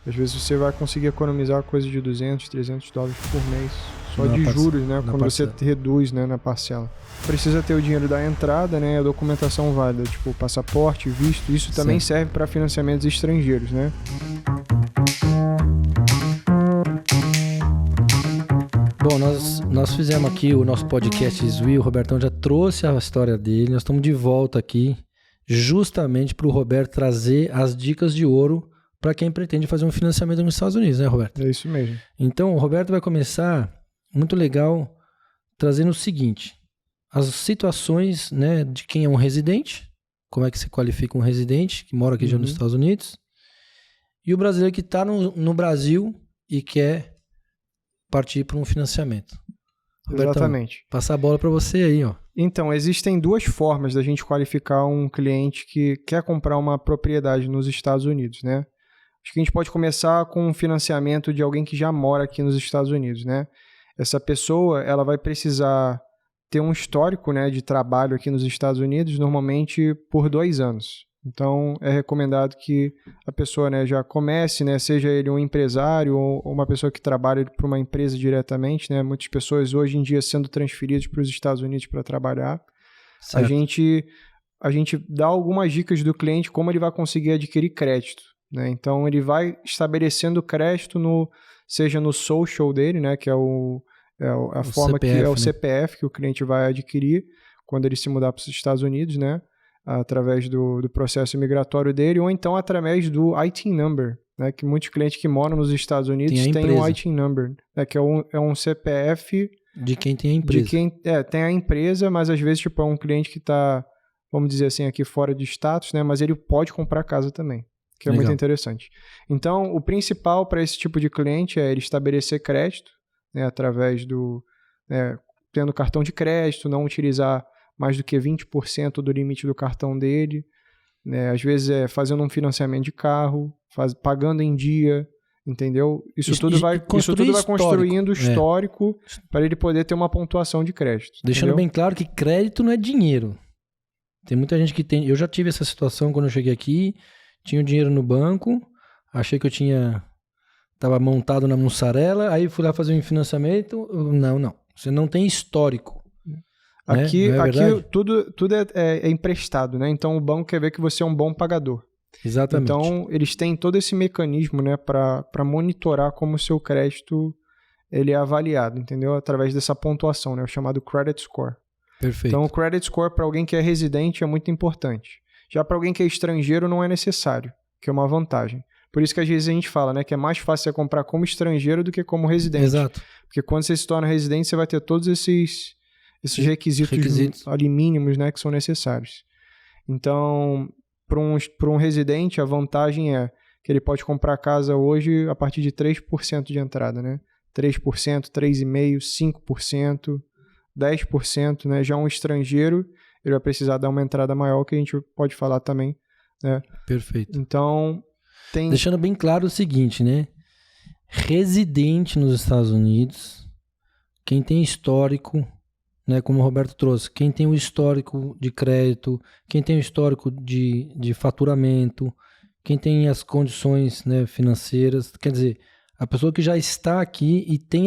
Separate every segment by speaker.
Speaker 1: Às vezes você vai conseguir economizar coisa de $200, $300 por mês, só de juros, né? Quando você reduz, né, na parcela. Precisa ter o dinheiro da entrada, né? A documentação válida, tipo passaporte, visto. Isso também serve para financiamentos estrangeiros, né?
Speaker 2: Bom, nós fizemos aqui o nosso podcast Isui, o Robertão já trouxe a história dele, nós estamos de volta aqui justamente para o Roberto trazer as dicas de ouro para quem pretende fazer um financiamento nos Estados Unidos, né, Roberto?
Speaker 1: É isso mesmo.
Speaker 2: Então, o Roberto vai começar, muito legal, trazendo o seguinte, as situações, né, de quem é um residente, como é que se qualifica um residente que mora aqui já nos Stados Unidos, e o brasileiro que está no Brasil e quer partir para um financiamento. Robertão,
Speaker 1: exatamente.
Speaker 2: Passar a bola para você aí, ó.
Speaker 1: Então, existem duas formas da gente qualificar um cliente que quer comprar uma propriedade nos Estados Unidos, né? Acho que a gente pode começar com um financiamento de alguém que já mora aqui nos Estados Unidos, né? Essa pessoa, ela vai precisar ter um histórico, né, de trabalho aqui nos Estados Unidos, normalmente por 2 anos. Então, é recomendado que a pessoa, né, já comece, né, seja ele um empresário ou uma pessoa que trabalha para uma empresa diretamente, né? Muitas pessoas hoje em dia sendo transferidas para os Estados Unidos para trabalhar. Certo. A gente dá algumas dicas do cliente como ele vai conseguir adquirir crédito, né? Então, ele vai estabelecendo crédito seja no social dele, né, que é a forma CPF, que é o CPF que o cliente vai adquirir quando ele se mudar para os Estados Unidos, né? Através do processo migratório dele, ou então através do ITIN number, né? Que muitos clientes que moram nos Estados Unidos têm um ITIN number, né? Que é um CPF
Speaker 2: de quem tem a empresa.
Speaker 1: De quem tem a empresa, mas às vezes tipo, é um cliente que está, vamos dizer assim, aqui fora de status, né? Mas ele pode comprar casa também, que é muito interessante. Então, o principal para esse tipo de cliente é ele estabelecer crédito, né? Através tendo cartão de crédito, não utilizar mais do que 20% do limite do cartão dele, né? Às vezes fazendo um financiamento de carro, pagando em dia, entendeu? Isso tudo vai construindo histórico para ele poder ter uma pontuação de crédito.
Speaker 2: Deixando bem claro que crédito não é dinheiro. Tem muita gente que tem... Eu já tive essa situação quando eu cheguei aqui, tinha o dinheiro no banco, achei que eu estava montado na mussarela, aí fui lá fazer um financiamento, não. Você não tem histórico.
Speaker 1: Aqui tudo é emprestado, né? Então o banco quer ver que você é um bom pagador.
Speaker 2: Exatamente.
Speaker 1: Então eles têm todo esse mecanismo, né, para monitorar como o seu crédito ele é avaliado, entendeu? Através dessa pontuação, né, o chamado credit score.
Speaker 2: Perfeito.
Speaker 1: Então o credit score para alguém que é residente é muito importante. Já para alguém que é estrangeiro não é necessário, que é uma vantagem. Por isso que às vezes a gente fala, né, que é mais fácil você comprar como estrangeiro do que como residente.
Speaker 2: Exato.
Speaker 1: Porque quando você se torna residente, você vai ter todos esses requisitos ali mínimos, né, que são necessários. Então, para um residente, a vantagem é que ele pode comprar casa hoje a partir de 3% de entrada, né? 3%, 3,5%, 5%, 10%, né? Já um estrangeiro, ele vai precisar dar uma entrada maior, que a gente pode falar também, né?
Speaker 2: Perfeito.
Speaker 1: Então,
Speaker 2: deixando bem claro o seguinte, né? Residente nos Estados Unidos, quem tem histórico, né, como o Roberto trouxe, quem tem o histórico de crédito, quem tem o histórico de faturamento, quem tem as condições, né, financeiras, quer dizer, a pessoa que já está aqui e tem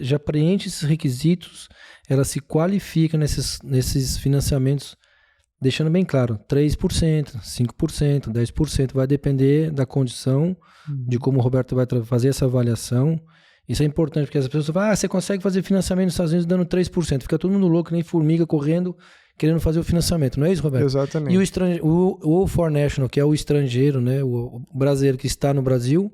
Speaker 2: já preenche esses requisitos, ela se qualifica nesses financiamentos, deixando bem claro, 3%, 5%, 10%, vai depender da condição, de como o Roberto vai fazer essa avaliação. Isso é importante, porque as pessoas falam, você consegue fazer financiamento nos Estados Unidos dando 3%. Fica todo mundo louco, nem formiga, correndo, querendo fazer o financiamento. Não é isso, Roberto?
Speaker 1: Exatamente.
Speaker 2: E o For National, que é o estrangeiro, né, o brasileiro que está no Brasil,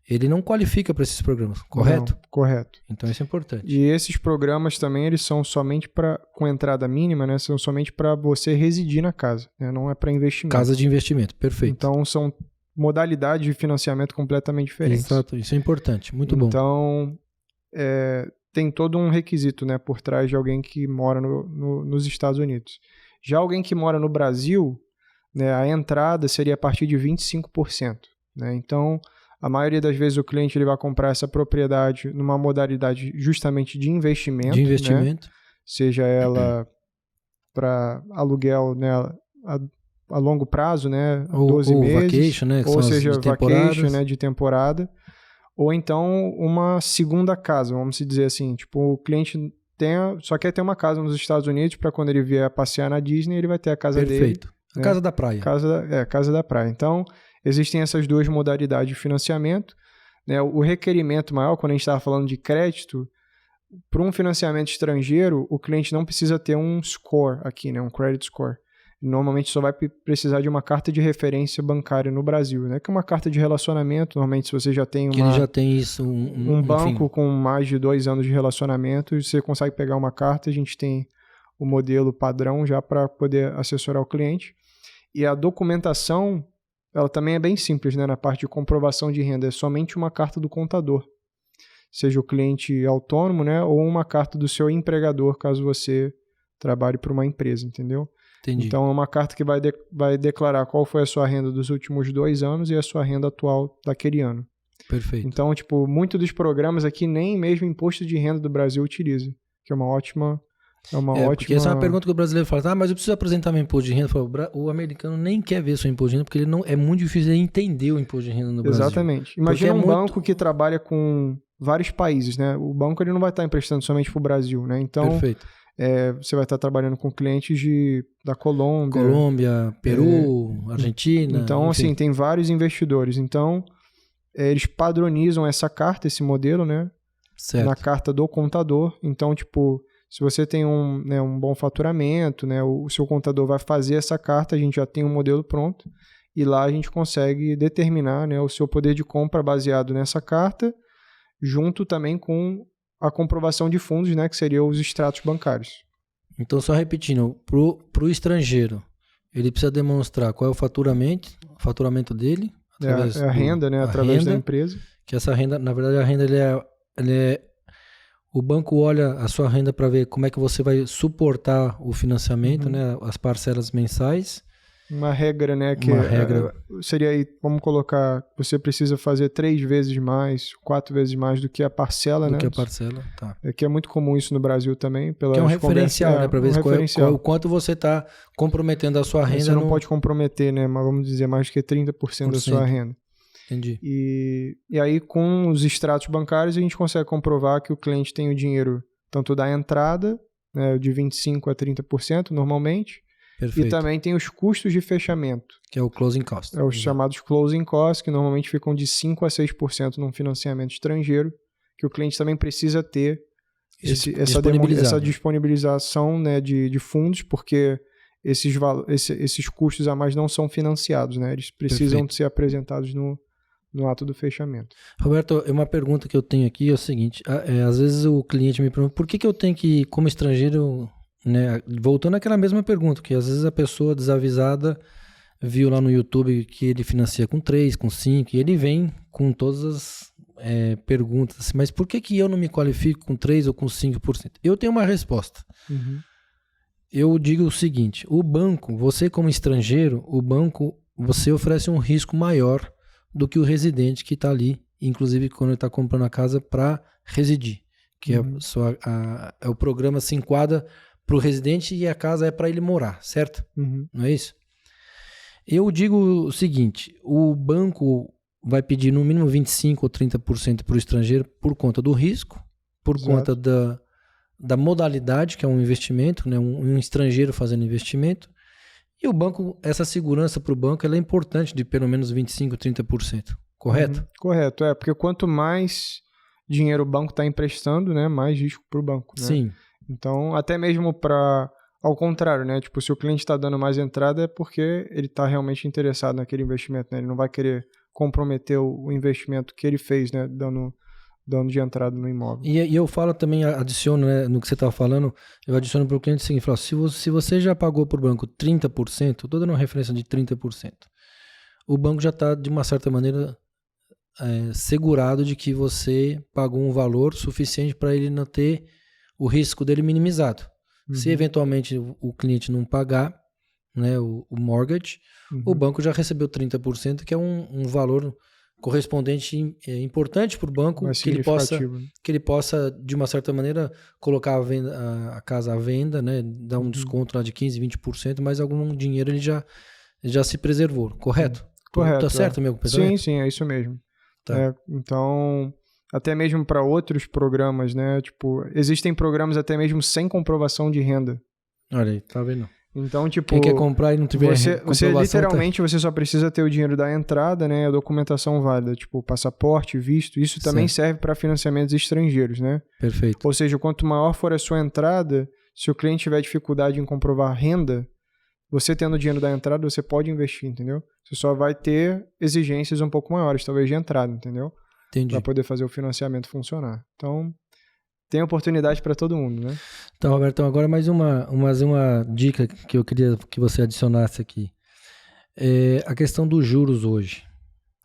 Speaker 2: ele não qualifica para esses programas, correto?
Speaker 1: Não, correto.
Speaker 2: Então isso é importante.
Speaker 1: E esses programas também, eles são somente com entrada mínima, né? São somente para você residir na casa, né? Não é para investimento.
Speaker 2: Casa de investimento, perfeito.
Speaker 1: Então são modalidades de financiamento completamente diferentes.
Speaker 2: Exato, isso é importante, muito bom.
Speaker 1: Então, tem todo um requisito, né, por trás de alguém que mora nos Estados Unidos. Já alguém que mora no Brasil, né, a entrada seria a partir de 25%. Né? Então, a maioria das vezes o cliente ele vai comprar essa propriedade numa modalidade justamente de investimento.
Speaker 2: De investimento.
Speaker 1: Né? Seja ela para aluguel, né, a longo prazo, né?
Speaker 2: Ou
Speaker 1: 12 meses.
Speaker 2: Vacation, né?
Speaker 1: Ou seja,
Speaker 2: de
Speaker 1: vacation, né? De temporada. Ou então uma segunda casa, vamos dizer assim. Tipo, o cliente só quer ter uma casa nos Estados Unidos para quando ele vier passear na Disney, ele vai ter a casa dele.
Speaker 2: Perfeito. A
Speaker 1: né?
Speaker 2: casa da praia.
Speaker 1: Casa da praia. Então, existem essas duas modalidades de financiamento. Né? O requerimento maior, quando a gente estava falando de crédito, para um financiamento estrangeiro, o cliente não precisa ter um score aqui, né? Um credit score. Normalmente só vai precisar de uma carta de referência bancária no Brasil, né? Que é uma carta de relacionamento. Normalmente, se você já tem
Speaker 2: que ele já tem isso,
Speaker 1: um banco
Speaker 2: enfim.
Speaker 1: com mais de 2 anos de relacionamento, você consegue pegar uma carta. A gente tem o modelo padrão já para poder assessorar o cliente. E a documentação, ela também é bem simples, né? Na parte de comprovação de renda, é somente uma carta do contador. Seja o cliente autônomo, né? Ou uma carta do seu empregador, caso você trabalhe para uma empresa, entendeu?
Speaker 2: Entendi.
Speaker 1: Então, é uma carta que vai declarar qual foi a sua renda dos últimos 2 anos e a sua renda atual daquele ano.
Speaker 2: Perfeito.
Speaker 1: Então, tipo, muitos dos programas aqui nem mesmo imposto de renda do Brasil utiliza, que é uma ótima...
Speaker 2: Porque essa é uma pergunta que o brasileiro fala, mas eu preciso apresentar meu imposto de renda. O americano nem quer ver seu imposto de renda, porque é muito difícil ele entender o imposto de renda no Brasil.
Speaker 1: Exatamente. Imagina banco que trabalha com vários países, né? O banco ele não vai estar emprestando somente para o Brasil, né? Então,
Speaker 2: perfeito.
Speaker 1: Você vai estar trabalhando com clientes da Colômbia,
Speaker 2: Peru, Argentina.
Speaker 1: Então,
Speaker 2: enfim.
Speaker 1: assim, tem vários investidores. Então, eles padronizam essa carta, esse modelo, né?
Speaker 2: Certo.
Speaker 1: Na carta do contador. Então, tipo, se você tem um bom faturamento, né? O seu contador vai fazer essa carta, a gente já tem um modelo pronto. E lá a gente consegue determinar, né, o seu poder de compra baseado nessa carta, junto também com a comprovação de fundos, né, que seriam os extratos bancários.
Speaker 2: Então, só repetindo, para o estrangeiro, ele precisa demonstrar qual é o faturamento dele.
Speaker 1: É a renda, né, através da empresa.
Speaker 2: Que essa renda, na verdade, a renda o banco olha a sua renda para ver como é que você vai suportar o financiamento, né, as parcelas mensais.
Speaker 1: Uma regra, né? Seria aí, vamos colocar, você precisa fazer 3 vezes mais, 4 vezes mais do que a parcela, né?
Speaker 2: Do que a parcela, tá.
Speaker 1: Que é muito comum isso no Brasil também. Que
Speaker 2: é um referencial, né? Para ver o quanto você está comprometendo a sua renda.
Speaker 1: Você não pode comprometer, né? Mas vamos dizer, mais do que 30% da sua renda.
Speaker 2: Entendi.
Speaker 1: E aí, com os extratos bancários, a gente consegue comprovar que o cliente tem o dinheiro tanto da entrada, né, de 25% a 30% normalmente,
Speaker 2: perfeito.
Speaker 1: E também tem os custos de fechamento.
Speaker 2: Que é o closing cost.
Speaker 1: É os chamados closing costs, que normalmente ficam de 5% a 6% num financiamento estrangeiro, que o cliente também precisa ter essa disponibilização, né, de fundos, porque esses custos a mais não são financiados, né? Eles precisam ser apresentados no ato do fechamento.
Speaker 2: Roberto, uma pergunta que eu tenho aqui é o seguinte, às vezes o cliente me pergunta, por que eu tenho que, como estrangeiro... Né? Voltando àquela mesma pergunta, que às vezes a pessoa desavisada viu lá no YouTube que ele financia com 3, com 5, e ele vem com todas as perguntas, assim, mas por que eu não me qualifico com 3 ou com 5%? Eu tenho uma resposta.
Speaker 1: Uhum.
Speaker 2: Eu digo o seguinte, o banco, você como estrangeiro, você oferece um risco maior do que o residente que está ali, inclusive quando ele está comprando a casa para residir, que o programa se enquadra para o residente e a casa é para ele morar, certo?
Speaker 1: Uhum.
Speaker 2: Não é isso? Eu digo o seguinte, o banco vai pedir no mínimo 25% ou 30% para o estrangeiro por conta do risco, por conta da modalidade, que é um investimento, né? Um estrangeiro fazendo investimento, e o banco, essa segurança para o banco ela é importante de pelo menos 25%, 30%, correto?
Speaker 1: Correto, porque quanto mais dinheiro o banco está emprestando, né, mais risco para o banco. Né?
Speaker 2: Sim.
Speaker 1: Então, até mesmo ao contrário, né? Tipo, se o cliente está dando mais entrada é porque ele está realmente interessado naquele investimento, né? Ele não vai querer comprometer o investimento que ele fez, né? Dando de entrada no imóvel.
Speaker 2: E eu falo também, adiciono, né, no que você estava falando, eu adiciono para o cliente o seguinte, falo, se você já pagou por banco 30%, estou dando uma referência de 30%, o banco já está, de uma certa maneira, segurado de que você pagou um valor suficiente para ele não ter o risco dele minimizado. Uhum. Se eventualmente o cliente não pagar, né, o mortgage, o banco já recebeu 30%, que é um valor correspondente importante para o banco, que ele possa, de uma certa maneira, colocar a casa à venda, né, dar um desconto lá de 15%, 20%, mas algum dinheiro ele já já se preservou, correto?
Speaker 1: Correto.
Speaker 2: Tá certo, meu pensamento?
Speaker 1: Sim, é isso mesmo.
Speaker 2: Tá.
Speaker 1: Então, até mesmo para outros programas, né? Tipo, existem programas até mesmo sem comprovação de renda.
Speaker 2: Olha aí, tá vendo?
Speaker 1: Então, tipo...
Speaker 2: Quem quer comprar e não tiver
Speaker 1: você literalmente, você só precisa ter o dinheiro da entrada, né? A documentação válida, tipo, passaporte, visto. Isso também serve para financiamentos estrangeiros, né?
Speaker 2: Perfeito.
Speaker 1: Ou seja, quanto maior for a sua entrada, se o cliente tiver dificuldade em comprovar renda, você tendo o dinheiro da entrada, você pode investir, entendeu? Você só vai ter exigências um pouco maiores, talvez de entrada, entendeu?
Speaker 2: Entendi.
Speaker 1: Para poder fazer o financiamento funcionar. Então, tem oportunidade para todo mundo, né?
Speaker 2: Então, Roberto, agora mais uma dica que eu queria que você adicionasse aqui. A questão dos juros hoje.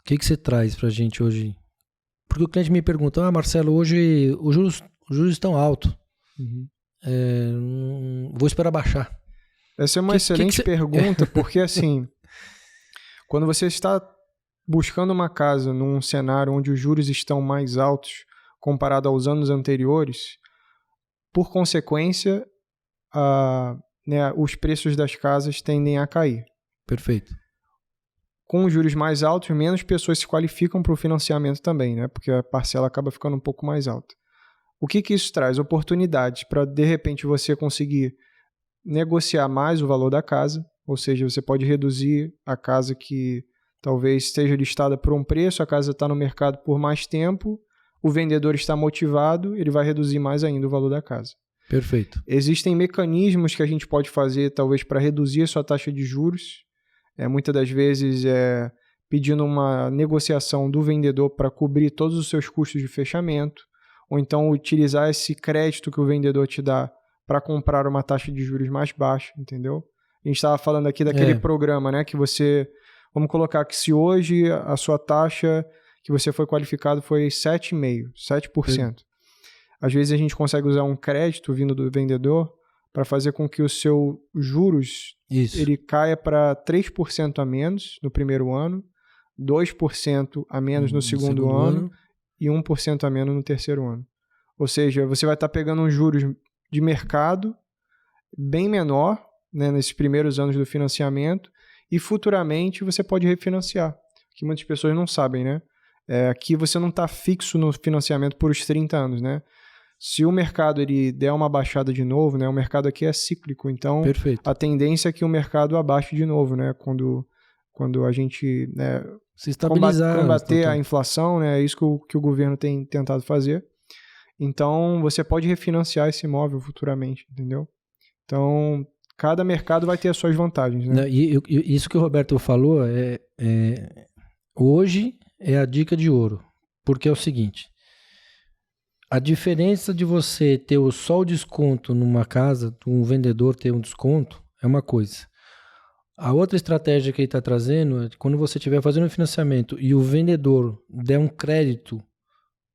Speaker 2: O que você traz para a gente hoje? Porque o cliente me pergunta, Marcelo, hoje os juros estão altos. Vou esperar baixar.
Speaker 1: Essa é uma excelente pergunta, porque assim, quando você está buscando uma casa num cenário onde os juros estão mais altos comparado aos anos anteriores, por consequência, os preços das casas tendem a cair.
Speaker 2: Perfeito.
Speaker 1: Com os juros mais altos, menos pessoas se qualificam para o financiamento também, né? Porque a parcela acaba ficando um pouco mais alta. O que isso traz? Oportunidades para, de repente, você conseguir negociar mais o valor da casa, ou seja, você pode reduzir a casa que talvez esteja listada por um preço, a casa está no mercado por mais tempo, o vendedor está motivado, ele vai reduzir mais ainda o valor da casa.
Speaker 2: Perfeito.
Speaker 1: Existem mecanismos que a gente pode fazer, talvez, para reduzir a sua taxa de juros. Muitas das vezes pedindo uma negociação do vendedor para cobrir todos os seus custos de fechamento, ou então utilizar esse crédito que o vendedor te dá para comprar uma taxa de juros mais baixa, entendeu? A gente estava falando aqui daquele programa, né? Que você... Vamos colocar que se hoje a sua taxa que você foi qualificado foi 7,5%, 7%. Às vezes a gente consegue usar um crédito vindo do vendedor para fazer com que o seu juros ele caia para 3% a menos no primeiro ano, 2% a menos no segundo ano e 1% a menos no terceiro ano. Ou seja, você vai estar pegando uns juros de mercado bem menor, né, nesses primeiros anos do financiamento, e futuramente você pode refinanciar, que muitas pessoas não sabem, né? Aqui você não está fixo no financiamento por os 30 anos, né? Se o mercado ele der uma baixada de novo, né? O mercado aqui é cíclico, então a tendência é que o mercado abaixe de novo, né? Quando a gente
Speaker 2: se estabilizar,
Speaker 1: combater a inflação, né? É isso que o governo tem tentado fazer. Então, você pode refinanciar esse imóvel futuramente, entendeu? Então, cada mercado vai ter as suas vantagens, né?
Speaker 2: E isso que o Roberto falou hoje é a dica de ouro, porque é o seguinte, a diferença de você ter só o desconto numa casa, um vendedor ter um desconto, é uma coisa. A outra estratégia que ele está trazendo é quando você estiver fazendo um financiamento e o vendedor der um crédito,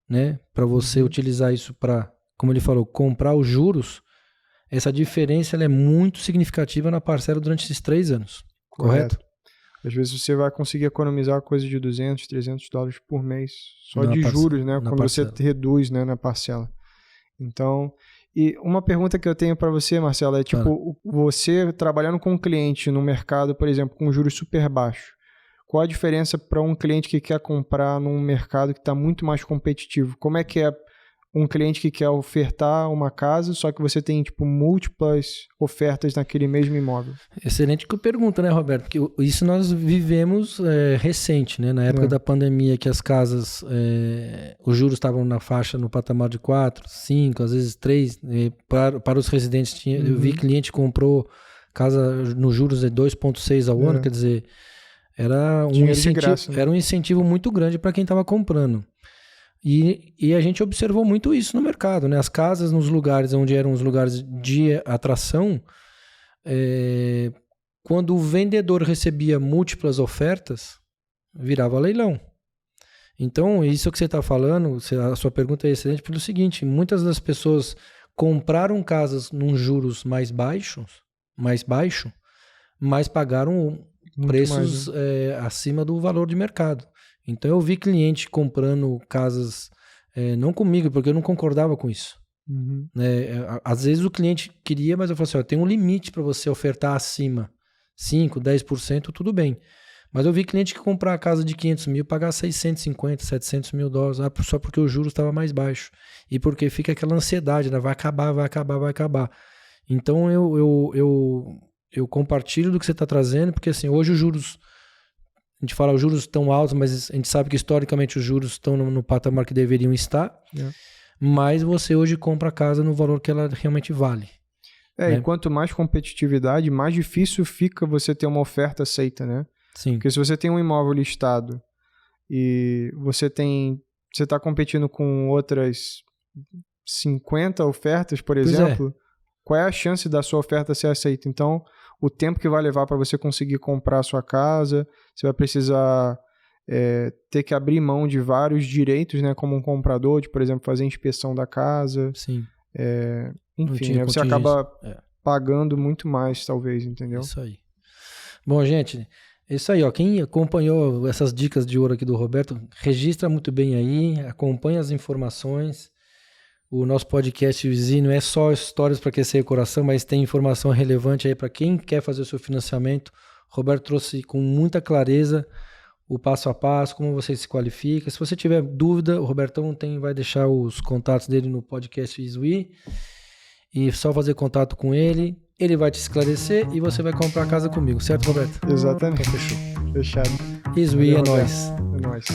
Speaker 2: né, para você utilizar isso para, como ele falou, comprar os juros, essa diferença ela é muito significativa na parcela durante esses 3 anos. Correto?
Speaker 1: Às vezes você vai conseguir economizar coisa de $200, $300 por mês só de juros, né? Quando você reduz, né, na parcela. Então, e uma pergunta que eu tenho para você, Marcelo, é tipo, você trabalhando com um cliente no mercado, por exemplo, com juros super baixos, qual a diferença para um cliente que quer comprar num mercado que está muito mais competitivo? Como é que é um cliente que quer ofertar uma casa, só que você tem tipo múltiplas ofertas naquele mesmo imóvel?
Speaker 2: Excelente que pergunta, né, Roberto? Porque isso nós vivemos recente, né? Na época da pandemia, que as casas, os juros estavam na faixa, no patamar de 4, 5, às vezes 3. Para os residentes, eu vi cliente que comprou casa nos juros de 2,6 ao ano, quer dizer, era um incentivo muito grande para quem estava comprando. E a gente observou muito isso no mercado, né? As casas nos lugares onde eram os lugares de atração, quando o vendedor recebia múltiplas ofertas, virava leilão. Então, isso que você está falando, a sua pergunta é excelente pelo seguinte, muitas das pessoas compraram casas num juros mais baixo, mas pagaram muito preços mais, acima do valor de mercado. Então eu vi cliente comprando casas, não comigo, porque eu não concordava com isso. Às vezes o cliente queria, mas eu falei assim, tem um limite para você ofertar acima. 5%, 10%, tudo bem. Mas eu vi cliente que comprar a casa de 500 mil, pagar 650, 700 mil dólares, só porque o juros estava mais baixo. E porque fica aquela ansiedade, né? Vai acabar, vai acabar, vai acabar. Então eu compartilho do que você está trazendo, porque assim, hoje os juros, a gente fala os juros estão altos, mas a gente sabe que historicamente os juros estão no patamar que deveriam estar, mas você hoje compra a casa no valor que ela realmente vale.
Speaker 1: E quanto mais competitividade, mais difícil fica você ter uma oferta aceita, né?
Speaker 2: Sim.
Speaker 1: Porque se você tem um imóvel listado e você está competindo com outras 50 ofertas, por exemplo, qual é a chance da sua oferta ser aceita? Então, o tempo que vai levar para você conseguir comprar a sua casa, você vai precisar ter que abrir mão de vários direitos, né, como um comprador, de, por exemplo, fazer a inspeção da casa.
Speaker 2: Sim.
Speaker 1: Enfim, né, você acaba pagando muito mais, talvez, entendeu?
Speaker 2: Isso aí. Bom, gente, é isso aí, ó. Quem acompanhou essas dicas de ouro aqui do Roberto, registra muito bem aí, acompanha as informações. O nosso podcast não é só histórias para aquecer o coração, mas tem informação relevante aí para quem quer fazer o seu financiamento. O Roberto trouxe com muita clareza o passo a passo, como você se qualifica. Se você tiver dúvida, o Robertão vai deixar os contatos dele no podcast Isui. E só fazer contato com ele, ele vai te esclarecer e você vai comprar a casa comigo, certo, Roberto?
Speaker 1: Exatamente.
Speaker 2: Então, fechou.
Speaker 1: Fechado.
Speaker 2: Isui, é nóis.
Speaker 1: É nóis.